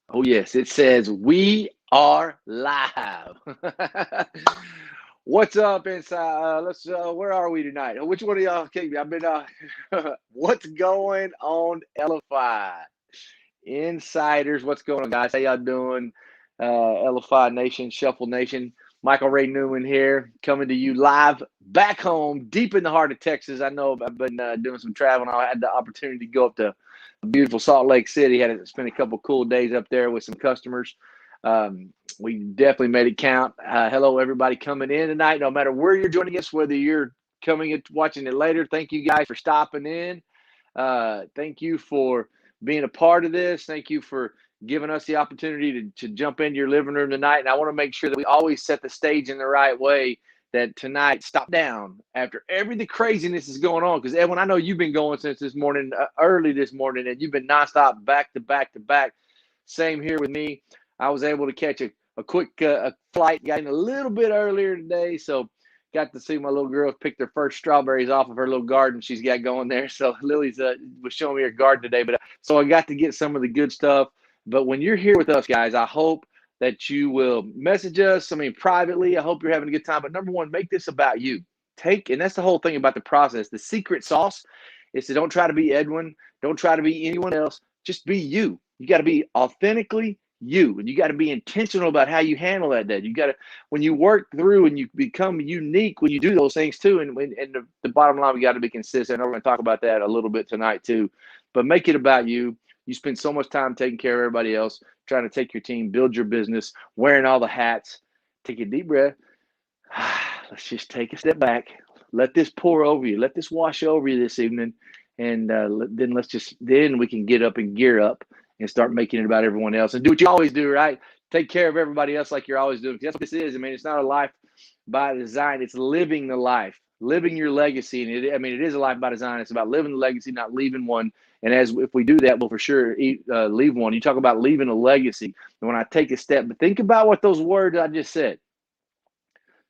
Oh, yes, it says we are live. What's up, inside? Let's. Where are we tonight? Which one of y'all kicked me? I've been. What's going on, LFI insiders? What's going on, guys? How y'all doing? LFI Nation, Shuffle Nation. Michael Ray Edwin here, coming to you live back home, deep in the heart of Texas. I know I've been doing some traveling. I had the opportunity to go up to beautiful Salt Lake City. Had to spend a couple cool days up there with some customers. We definitely made it count. Hello, everybody coming in tonight. No matter where you're joining us, whether you're coming and watching it later, thank you guys for stopping in. Thank you for being a part of this. Thank you for giving us the opportunity to jump into your living room tonight. And I want to make sure that we always set the stage in the right way, that tonight, stop down after the craziness is going on. Because, Edwin, I know you've been going since this morning, early this morning, and you've been nonstop, back to back to back. Same here with me. I was able to catch a quick flight, got in a little bit earlier today, so got to see my little girl pick their first strawberries off of her little garden she's got going there. So Lily's was showing me her garden today, but so I got to get some of the good stuff. But when you're here with us, guys, I hope that you will message us. I mean, privately, I hope you're having a good time. But number one, make this about you. And that's the whole thing about the process. The secret sauce is to don't try to be Edwin. Don't try to be anyone else. Just be you. You got to be authentically you. And you got to be intentional about how you handle that day. You got to, when you work through and you become unique, when you do those things too. And the bottom line, we got to be consistent. We're going to talk about that a little bit tonight too. But make it about you. You spend so much time taking care of everybody else, trying to take your team, build your business, wearing all the hats. Take a deep breath. Let's just take a step back. Let this pour over you. Let this wash over you this evening. And then we can get up and gear up and start making it about everyone else and do what you always do, right? Take care of everybody else like you're always doing. That's what this is. I mean, it's not a life by design. It's living the life, living your legacy. And it is a life by design. It's about living the legacy, not leaving one. And if we do that, we'll for sure leave one. You talk about leaving a legacy. And when I take a step, but think about what those words I just said.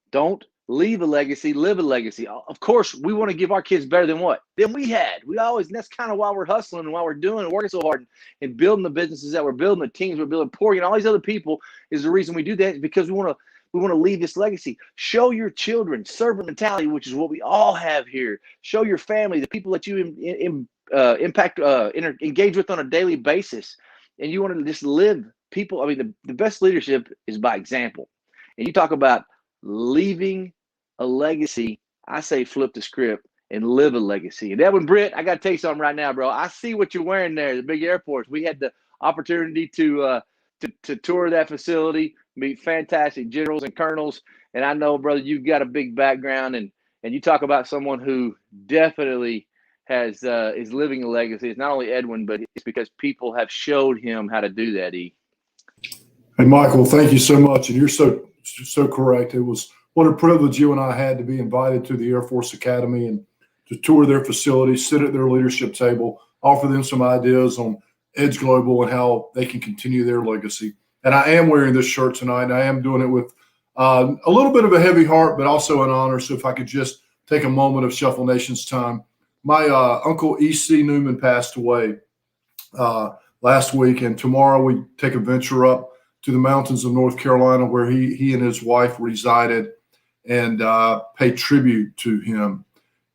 Don't leave a legacy, live a legacy. Of course, we want to give our kids better than what? Than we had. And that's kind of why we're hustling and why we're doing and working so hard and building the businesses that we're building, the teams we're building, pouring, and all these other people is the reason we do that, is because we want to leave this legacy. Show your children servant mentality, which is what we all have here. Show your family, the people that you engage with on a daily basis, and you want to just live people. I mean, the best leadership is by example. And you talk about leaving a legacy. I say flip the script and live a legacy. And Edwin, Britt, I got to tell you something right now, bro. I see what you're wearing there, the big Air Force. We had the opportunity to tour that facility, meet fantastic generals and colonels. And I know, brother, you've got a big background, and you talk about someone who definitely is living a legacy. It's not only Edwin, but it's because people have showed him how to do that. Hey, Michael, thank you so much. And you're so correct. It was what a privilege you and I had to be invited to the Air Force Academy and to tour their facility, sit at their leadership table, offer them some ideas on Edge Global and how they can continue their legacy. And I am wearing this shirt tonight, and I am doing it with a little bit of a heavy heart, but also an honor. So if I could just take a moment of Shuffle Nation's time. My uncle E.C. Newman passed away last week, and tomorrow we take a venture up to the mountains of North Carolina where he and his wife resided, and pay tribute to him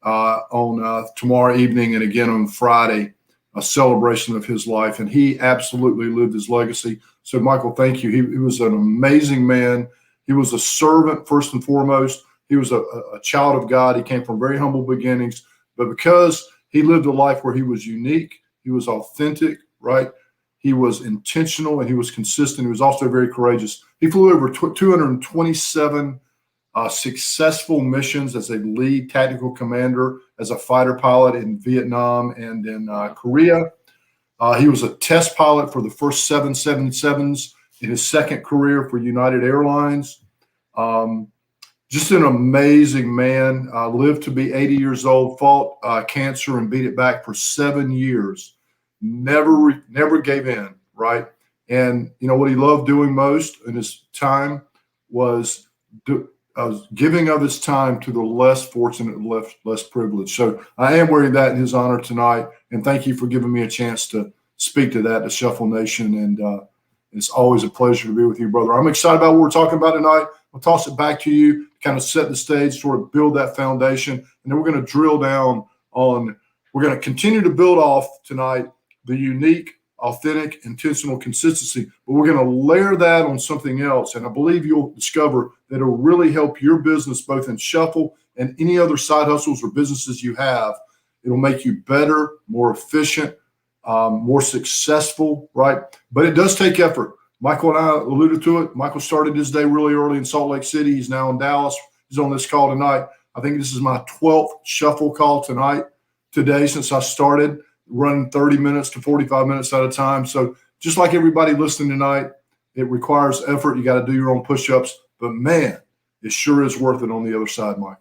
on tomorrow evening and again on Friday, a celebration of his life. And he absolutely lived his legacy. So, Michael, thank you. He was an amazing man. He was a servant first and foremost. He was a child of God. He came from very humble beginnings. But because he lived a life where he was unique, he was authentic, right? He was intentional and he was consistent. He was also very courageous. He flew over 227 successful missions as a lead tactical commander, as a fighter pilot in Vietnam and in Korea. He was a test pilot for the first 777s in his second career for United Airlines. Just an amazing man. Lived to be 80 years old, fought cancer and beat it back for 7 years. Never gave in, right? And you know what he loved doing most in his time was giving of his time to the less fortunate, less privileged. So I am wearing that in his honor tonight, and thank you for giving me a chance to speak to that, to Shuffle Nation, and It's always a pleasure to be with you, brother. I'm excited about what we're talking about tonight. I'll toss it back to you, kind of set the stage, sort of build that foundation, and then we're going to drill down on, we're going to continue to build off tonight the unique, authentic, intentional consistency, but we're going to layer that on something else. And I believe you'll discover that it'll really help your business, both in Shuffle and any other side hustles or businesses you have. It'll make you better, more efficient, more successful, right? But it does take effort. Michael and I alluded to it. Michael started his day really early in Salt Lake City. He's now in Dallas. He's on this call tonight. I think this is my 12th Shuffle call today since I started running 30 minutes to 45 minutes at a time. So just like everybody listening tonight, it requires effort. You got to do your own push-ups. But, man, it sure is worth it on the other side, Michael.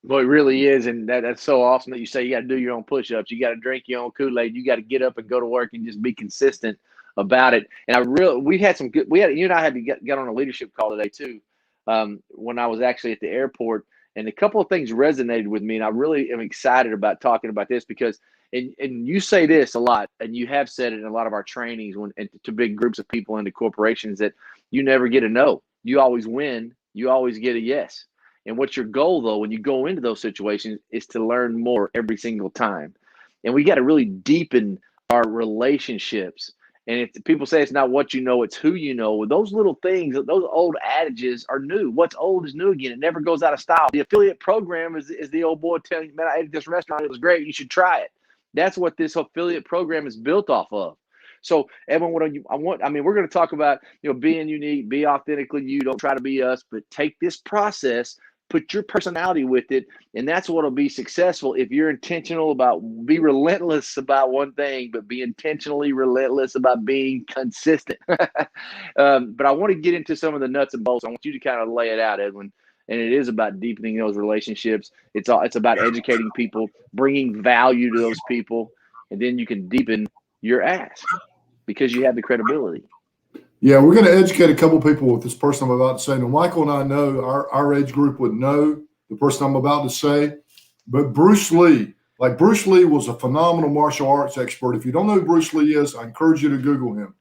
Well, it really is, and that's so awesome that you say you got to do your own push-ups. You got to drink your own Kool-Aid. You got to get up and go to work and just be consistent about it. And we had some good. You and I had to get on a leadership call today too, when I was actually at the airport, and a couple of things resonated with me, and I really am excited about talking about this because, and you say this a lot, and you have said it in a lot of our trainings to big groups of people and to corporations, that you never get a no. You always win. You always get a yes. And what's your goal, though, when you go into those situations is to learn more every single time. And we got to really deepen our relationships. And if people say it's not what you know, it's who you know. Those little things, those old adages are new. What's old is new again. It never goes out of style. The affiliate program is the old boy telling you, man, I ate at this restaurant. It was great. You should try it. That's what this affiliate program is built off of. So, Edwin, we're going to talk about, being unique, be authentically you. Don't try to be us, but take this process, put your personality with it, and that's what'll be successful if you're intentional about, be relentless about one thing, but be intentionally relentless about being consistent. But I want to get into some of the nuts and bolts. I want you to kind of lay it out, Edwin. And it is about deepening those relationships. It's about educating people, bringing value to those people, and then you can deepen your ask because you have the credibility. Yeah, we're going to educate a couple people with this person I'm about to say. Now, Michael and I know our age group would know the person I'm about to say, but Bruce Lee was a phenomenal martial arts expert. If you don't know who Bruce Lee is, I encourage you to Google him.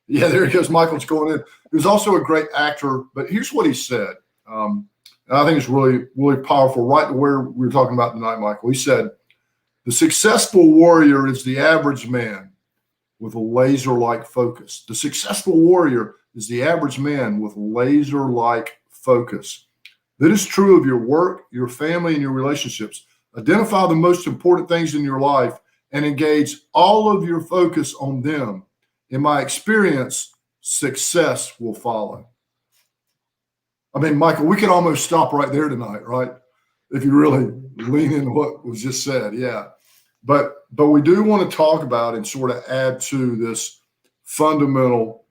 Yeah, there he goes. Michael's going in. He was also a great actor, but here's what he said. And I think it's really, really powerful, right to where we were talking about tonight, Michael. He said, the successful warrior is the average man with a laser-like focus. The successful warrior is the average man with laser-like focus. That is true of your work, your family, and your relationships. Identify the most important things in your life and engage all of your focus on them. In my experience, success will follow. I mean, Michael, we could almost stop right there tonight, right? If you really lean into what was just said, yeah. But we do want to talk about and sort of add to this fundamental,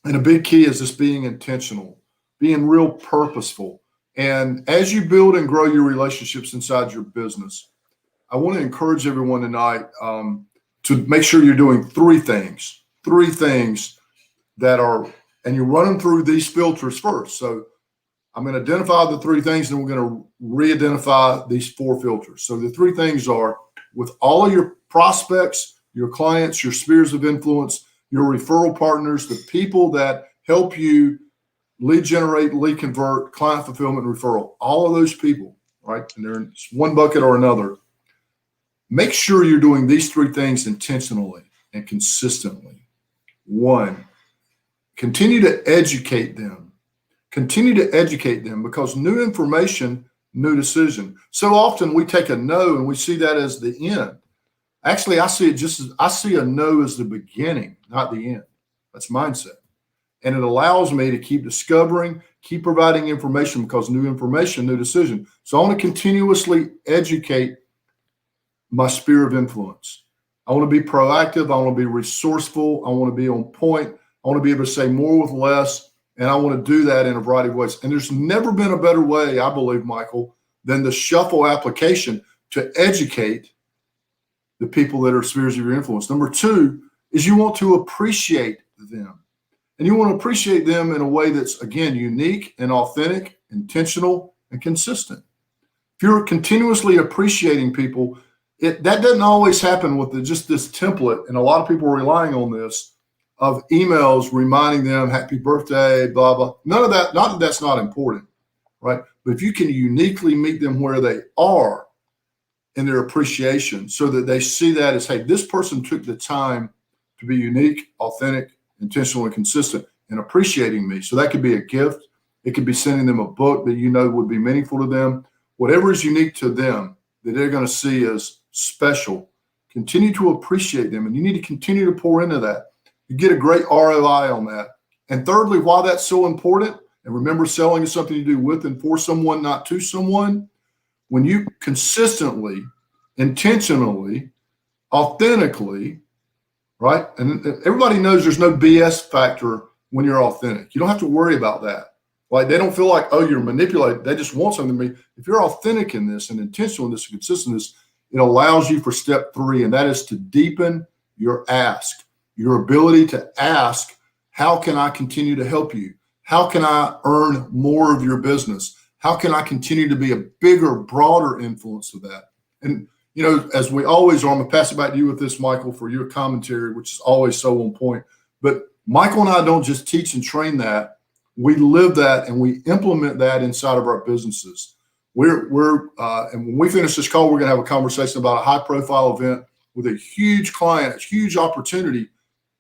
and a big key is this being intentional, being real purposeful. And as you build and grow your relationships inside your business, I want to encourage everyone tonight to make sure you're doing three things that are, and you run them through these filters first. So I'm going to identify the three things, and we're going to re-identify these four filters. So the three things are, with all of your prospects, your clients, your spheres of influence, your referral partners, the people that help you lead generate, lead convert, client fulfillment, and referral, all of those people, right? And they're in one bucket or another. Make sure you're doing these three things intentionally and consistently. One, continue to educate them. Continue to educate them, because new information, new decision. So often we take a no and we see that as the end. Actually, I see a no as the beginning, not the end. That's mindset. And it allows me to keep discovering, keep providing information, because new information, new decision. So I want to continuously educate my sphere of influence. I want to be proactive. I want to be resourceful. I want to be on point. I want to be able to say more with less. And I want to do that in a variety of ways. And there's never been a better way, I believe, Michael, than the Shuffle application to educate the people that are spheres of your influence. Number two is you want to appreciate them. And you want to appreciate them in a way that's, again, unique and authentic, intentional, and consistent. If you're continuously appreciating people, that doesn't always happen with just this template, and a lot of people are relying on this. of emails reminding them happy birthday, blah, blah. None of that, not that that's not important, right? But if you can uniquely meet them where they are in their appreciation so that they see that as, hey, this person took the time to be unique, authentic, intentional, and consistent in appreciating me. So that could be a gift. It could be sending them a book that you know would be meaningful to them. Whatever is unique to them that they're going to see as special, continue to appreciate them. And you need to continue to pour into that. You get a great ROI on that. And thirdly, why that's so important, and remember, selling is something you do with and for someone, not to someone. When you consistently, intentionally, authentically, right? And everybody knows there's no BS factor when you're authentic. You don't have to worry about that. Like, they don't feel like, oh, you're manipulated. They just want something to be. If you're authentic in this and intentional in this and consistent in this, it allows you for step 3, and that is to deepen your ask, your ability to ask, how can I continue to help you? How can I earn more of your business? How can I continue to be a bigger, broader influence of that? And, you know, as we always are, I'm going to pass it back to you with this, Michael, for your commentary, which is always so on point. But Michael and I don't just teach and train that. We live that and we implement that inside of our businesses. And when we finish this call, we're going to have a conversation about a high-profile event with a huge client, a huge opportunity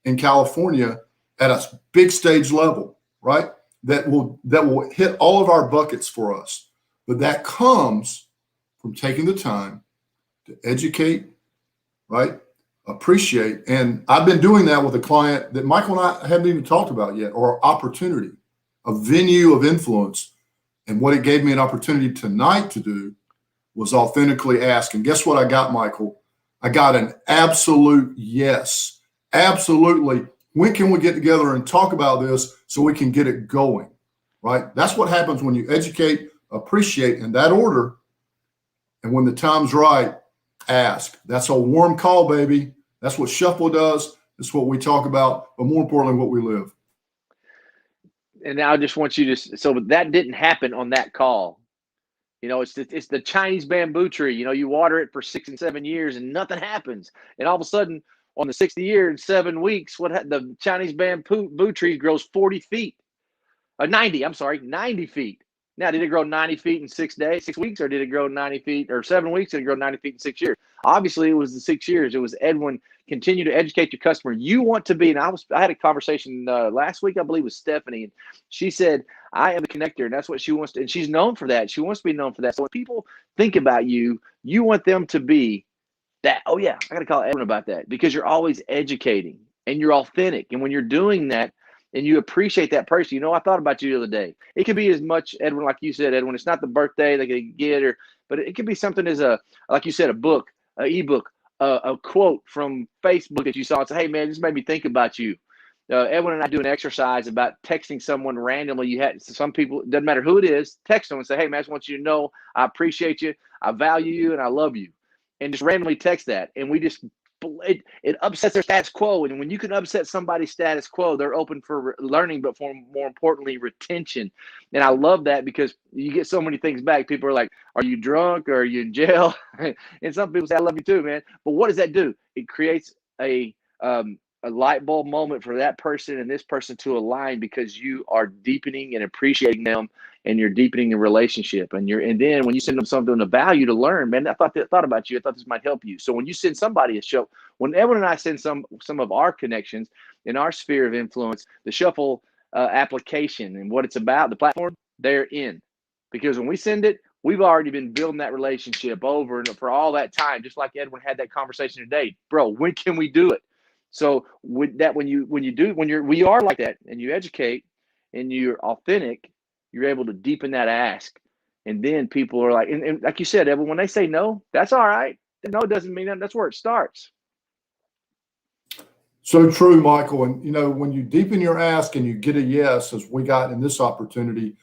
in California at a big stage level, right? That will hit all of our buckets for us. But that comes from taking the time to educate, right? Appreciate. And I've been doing that with a client that Michael and I haven't even talked about yet, or opportunity, a venue of influence. And what it gave me an opportunity tonight to do was authentically ask. And guess what I got, Michael? I got an absolute yes. Absolutely. When can we get together and talk about this so we can get it going, right? That's what happens when you educate, appreciate in that order. And when the time's right, ask. That's a warm call, baby. That's what Shuffle does. That's what we talk about, but more importantly, what we live. And now I just want you to, so that didn't happen on that call. You know, it's the Chinese bamboo tree. You know, you water it for 6 and 7 years and nothing happens. And all of a sudden, on the 6th year in 7 weeks, the Chinese bamboo tree grows 40 feet. 90 feet. Now, did it grow 90 feet in 6 weeks, or did it grow 90 feet, or 7 weeks, did it grow 90 feet in 6 years? Obviously, it was the 6 years. It was Edwin, continue to educate your customer. You want to be, and I had a conversation last week, I believe, with Stephanie, and she said, I am a connector, and that's what she wants to, and she's known for that. She wants to be known for that. So when people think about you, you want them to be that, oh yeah, I got to call Edwin about that, because you're always educating and you're authentic. And when you're doing that and you appreciate that person, you know, I thought about you the other day. It could be as much, Edwin, like you said, Edwin, it's not the birthday they can get, but it could be something as like you said, a book, an ebook, a quote from Facebook that you saw and say, hey man, this made me think about you. Edwin and I do an exercise about texting someone randomly. You had some people, it doesn't matter who it is, text them and say, hey man, I just want you to know I appreciate you, I value you, and I love you. And just randomly text that. And we just, it upsets their status quo. And when you can upset somebody's status quo, they're open for learning, but for more importantly, retention. And I love that, because you get so many things back. People are like, are you drunk, or are you in jail? And some people say, I love you too, man. But what does that do? It creates a light bulb moment for that person and this person to align, because you are deepening and appreciating them, and you're deepening the relationship. And then when you send them something of value to learn, man, I thought about you. I thought this might help you. So when you send somebody a show, when Edwin and I send some of our connections in our sphere of influence, the Shuffle application and what it's about, the platform, they're in. Because when we send it, we've already been building that relationship over and for all that time, just like Edwin had that conversation today. Bro, when can we do it? So with that, when we are like that, and you educate and you're authentic, you're able to deepen that ask. And then people are like, and like you said, Evan, when they say no, that's all right. No doesn't mean that. That's where it starts. So true, Michael. And, you know, when you deepen your ask and you get a yes, as we got in this opportunity,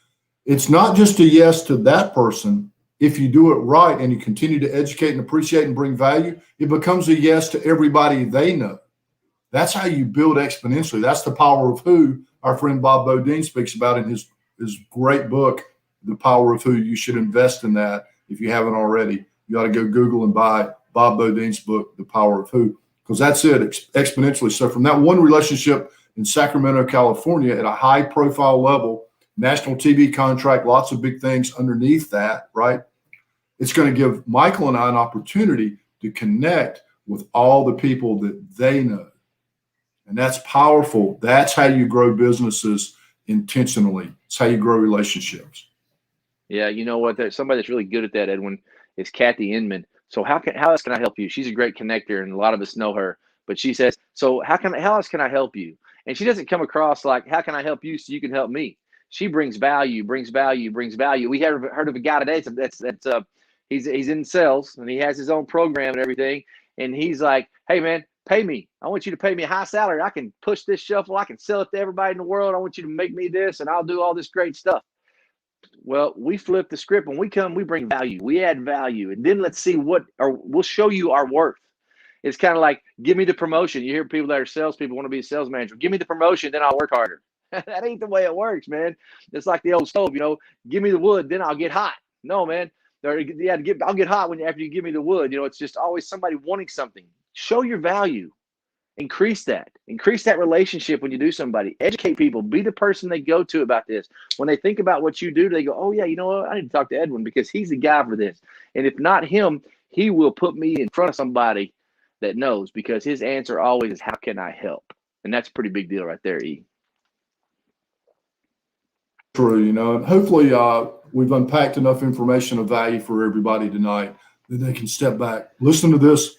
it's not just a yes to that person. If you do it right and you continue to educate and appreciate and bring value, it becomes a yes to everybody they know. That's how you build exponentially. That's the power of who our friend Bob Bodine speaks about in his great book, The Power of Who. You should invest in that if you haven't already. You ought to go Google and buy Bob Bodine's book, The Power of Who, because that's it, exponentially. So from that one relationship in Sacramento, California at a high profile level, national TV contract, lots of big things underneath that, right? It's going to give Michael and I an opportunity to connect with all the people that they know. And that's powerful. That's how you grow businesses intentionally. It's how you grow relationships. Yeah, you know what? There's somebody that's really good at that, Edwin, is Kathy Inman. So how else can I help you? She's a great connector, and a lot of us know her. But she says, so how else can I help you? And she doesn't come across like, how can I help you so you can help me? She brings value, brings value, brings value. We heard of a guy today. He's in sales, and he has his own program and everything. And he's like, hey man, pay me. I want you to pay me a high salary. I can push this shuffle. I can sell it to everybody in the world. I want you to make me this, and I'll do all this great stuff. Well, we flip the script. When we come, we bring value. We add value, and then let's see we'll show you our worth. It's kind of like, give me the promotion. You hear people that are salespeople want to be a sales manager. Give me the promotion, then I'll work harder. That ain't the way it works, man. It's like the old stove, give me the wood, then I'll get hot. No, man. I'll get hot after you give me the wood. It's just always somebody wanting something. Show your value. Increase that relationship when you do somebody. Educate people. Be the person they go to about this. When they think about what you do, they go, oh yeah, you know what? I need to talk to Edwin because he's the guy for this. And if not him, he will put me in front of somebody that knows, because his answer always is, how can I help? And that's a pretty big deal right there, E. True, and hopefully we've unpacked enough information of value for everybody tonight that they can step back, listen to this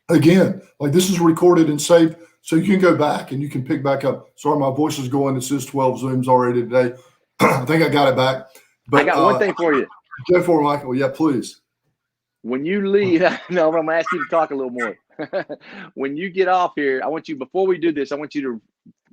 again. Like, this is recorded and saved, so you can go back and you can pick back up. Sorry, my voice is going. It says 12 Zooms already today. I think I got it back. But I got one thing for you. Go for it, Michael. Yeah, please. When you leave, no, I'm going to ask you to talk a little more. When you get off here, before we do this, I want you to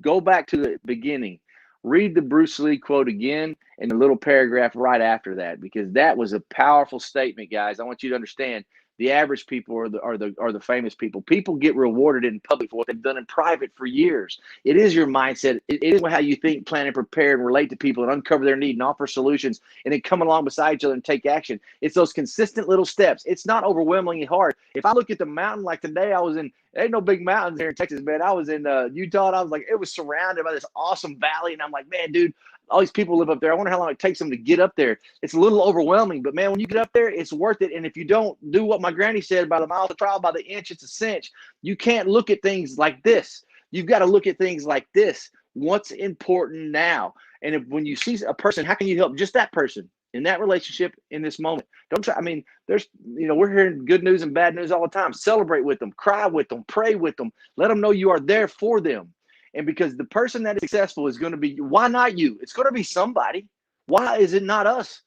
go back to the beginning. Read the Bruce Lee quote again and the little paragraph right after that, because that was a powerful statement, guys. I want you to understand, the average people are the famous people. People get rewarded in public for what they've done in private for years. It is your mindset. It is how you think, plan, and prepare, and relate to people, and uncover their need and offer solutions, and then come along beside each other and take action. It's those consistent little steps. It's not overwhelmingly hard. If I look at the mountain, like today, there ain't no big mountains here in Texas, man. I was in Utah, and I was like, it was surrounded by this awesome valley, and I'm like, man, dude, all these people live up there. I wonder how long it takes them to get up there. It's a little overwhelming, but man, when you get up there, it's worth it. And if you don't do what my granny said, by the mile of trial, by the inch, it's a cinch. You can't look at things like this. You've got to look at things like this. What's important now? And when you see a person, how can you help just that person in that relationship in this moment? Don't try. We're hearing good news and bad news all the time. Celebrate with them, cry with them, pray with them. Let them know you are there for them. And because the person that is successful is going to be, why not you? It's going to be somebody. Why is it not us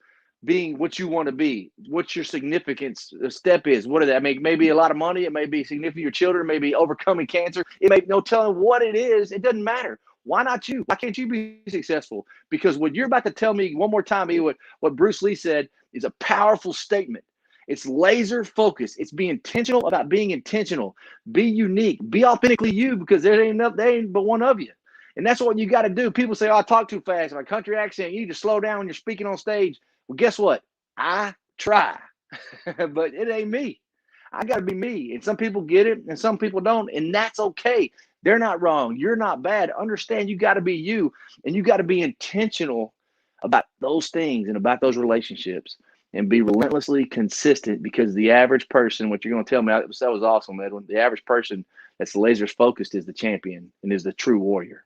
being what you want to be? What your significance step is? What is that? Maybe a lot of money. It may be significant your children. Maybe overcoming cancer. It may no telling what it is. It doesn't matter. Why not you? Why can't you be successful? Because what you're about to tell me one more time, what Bruce Lee said is a powerful statement. It's laser focused. It's be intentional about being intentional. Be unique. Be authentically you, because there ain't but one of you. And that's what you got to do. People say, oh, I talk too fast. My country accent. You need to slow down when you're speaking on stage. Well, guess what? I try, but it ain't me. I got to be me. And some people get it and some people don't. And that's okay. They're not wrong. You're not bad. Understand, you got to be you, and you got to be intentional about those things and about those relationships. And be relentlessly consistent, because the average person, what you're going to tell me, that was awesome, Edwin. The average person that's laser focused is the champion and is the true warrior.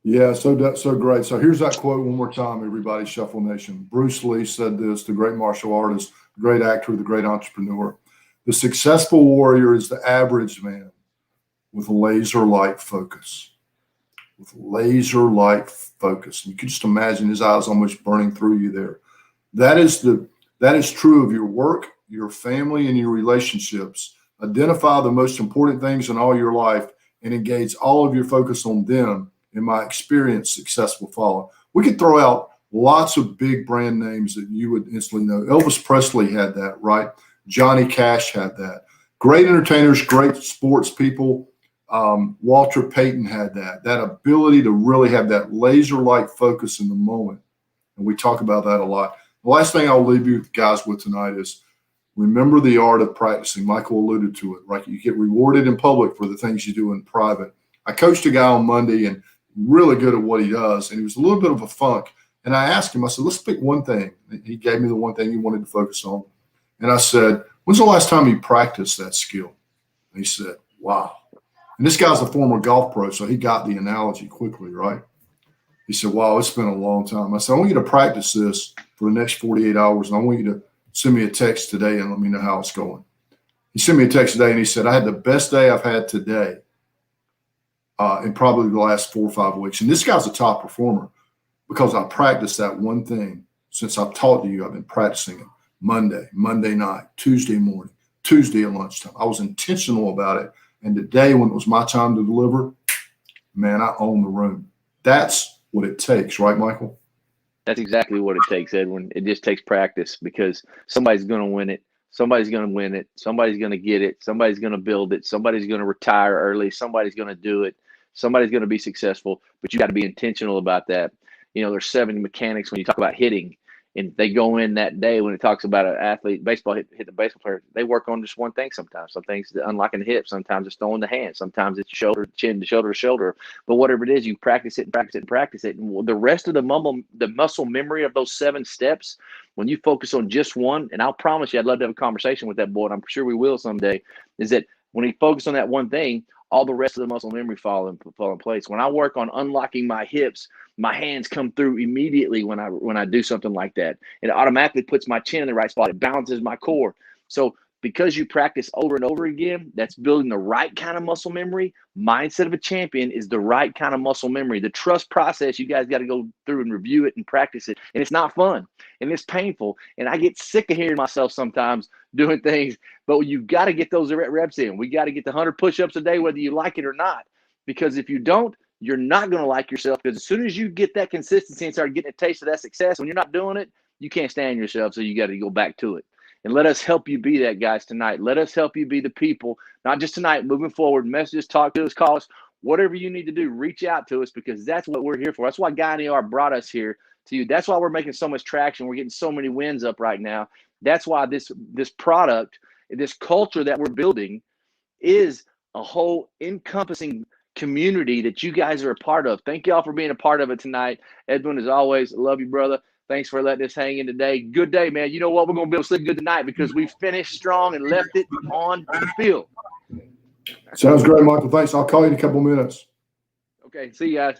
Yeah, so great. So here's that quote one more time, everybody, Shuffle Nation. Bruce Lee said this, the great martial artist, the great actor, the great entrepreneur. The successful warrior is the average man with laser-like focus. With laser-like focus. You can just imagine his eyes almost burning through you there. That is true of your work, your family, and your relationships. Identify the most important things in all your life and engage all of your focus on them. In my experience, success will follow. We could throw out lots of big brand names that you would instantly know. Elvis Presley had that, right? Johnny Cash had that. Great entertainers, great sports people. Walter Payton had that ability to really have that laser-like focus in the moment. And we talk about that a lot. The last thing I'll leave you guys with tonight is remember the art of practicing. Michael alluded to it, right? You get rewarded in public for the things you do in private. I coached a guy on Monday and really good at what he does. And he was a little bit of a funk. And I asked him, I said, let's pick one thing. He gave me the one thing he wanted to focus on. And I said, when's the last time you practiced that skill? And he said, wow. And this guy's a former golf pro, so he got the analogy quickly, right? He said, wow, it's been a long time. I said, I want you to practice this for the next 48 hours, and I want you to send me a text today and let me know how it's going. He sent me a text today, and he said, I had the best day I've had today in probably the last 4 or 5 weeks. And this guy's a top performer because I practiced that one thing. Since I've taught you, I've been practicing it Monday, Monday night, Tuesday morning, Tuesday at lunchtime. I was intentional about it. And today, when it was my time to deliver, man, I own the room. That's what it takes, right, Michael? That's exactly what it takes, Edwin. It just takes practice because somebody's going to win it. Somebody's going to win it. Somebody's going to get it. Somebody's going to build it. Somebody's going to retire early. Somebody's going to do it. Somebody's going to be successful, but you got to be intentional about that. You know, there's 7 mechanics when you talk about hitting, and they go in that day when it talks about an athlete, baseball hit the baseball player. They work on just one thing sometimes. Some things unlocking the hip. Sometimes it's throwing the hand. Sometimes it's shoulder, chin to shoulder to shoulder. But whatever it is, you practice it and practice it and practice it. And the rest of the muscle memory of those 7 steps, when you focus on just one, and I'll promise you, I'd love to have a conversation with that boy, and I'm sure we will someday, is that when he focuses on that one thing, all the rest of the muscle memory fall in place. When I work on unlocking my hips, my hands come through immediately when I do something like that. It automatically puts my chin in the right spot. It balances my core. So because you practice over and over again, that's building the right kind of muscle memory. Mindset of a champion is the right kind of muscle memory. The trust process, you guys got to go through and review it and practice it. And it's not fun and it's painful. And I get sick of hearing myself sometimes doing things, but you got to get those reps in. We got to get the 100 push-ups a day, whether you like it or not. Because if you don't, you're not going to like yourself. Because as soon as you get that consistency and start getting a taste of that success, when you're not doing it, you can't stand yourself. So you got to go back to it. And let us help you be that, guys, tonight. Let us help you be the people, not just tonight, moving forward. Messages, talk to us, call us, whatever you need to do, reach out to us because that's what we're here for. That's why Guy and ER brought us here to you. That's why we're making so much traction. We're getting so many wins up right now. That's why this product, this culture that we're building is a whole encompassing community that you guys are a part of. Thank y'all for being a part of it tonight. Edwin, as always, love you, brother. Thanks for letting us hang in today. Good day, man. You know what? We're going to be able to sleep good tonight because we finished strong and left it on the field. Sounds great, Michael. Thanks. I'll call you in a couple minutes. Okay. See you guys.